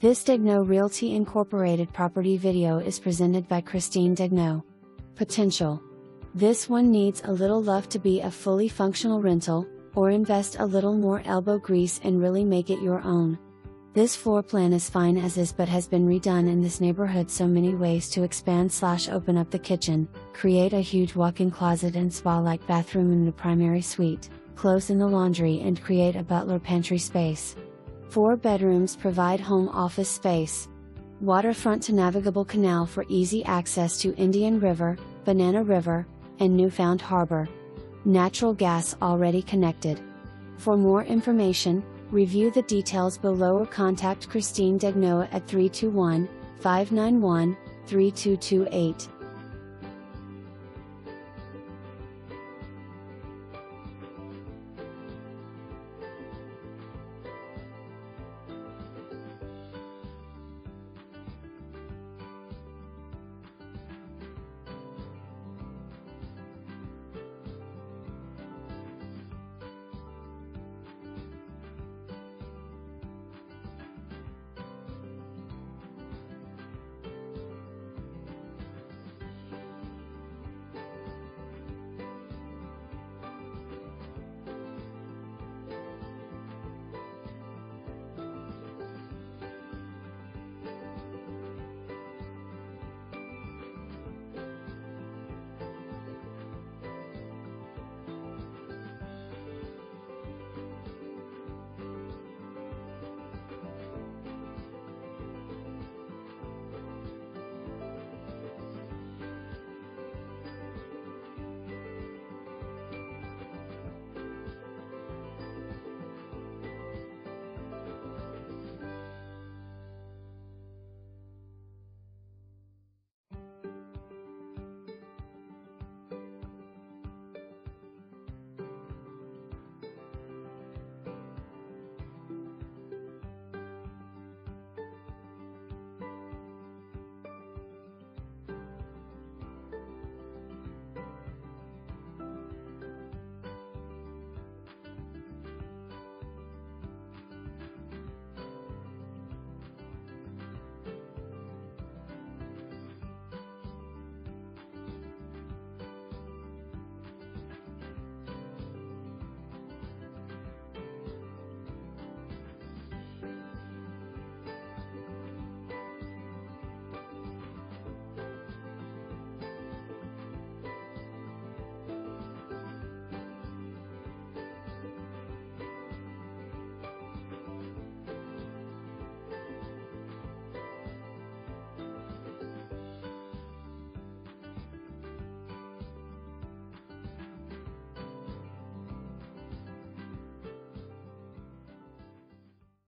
This Daignault Realty Incorporated property video is presented by Christine Daignault. Potential. This one needs a little love to be a fully functional rental, or invest a little more elbow grease and really make it your own. This floor plan is fine as is but has been redone in this neighborhood, so many ways to expand/open up the kitchen, create a huge walk-in closet and spa-like bathroom in the primary suite, close in the laundry and create a butler pantry space. 4 bedrooms provide home office space. Waterfront to navigable canal for easy access to Indian River, Banana River, and Newfound Harbor. Natural gas already connected. For more information, review the details below or contact Christine Daignault at 321-591-3228.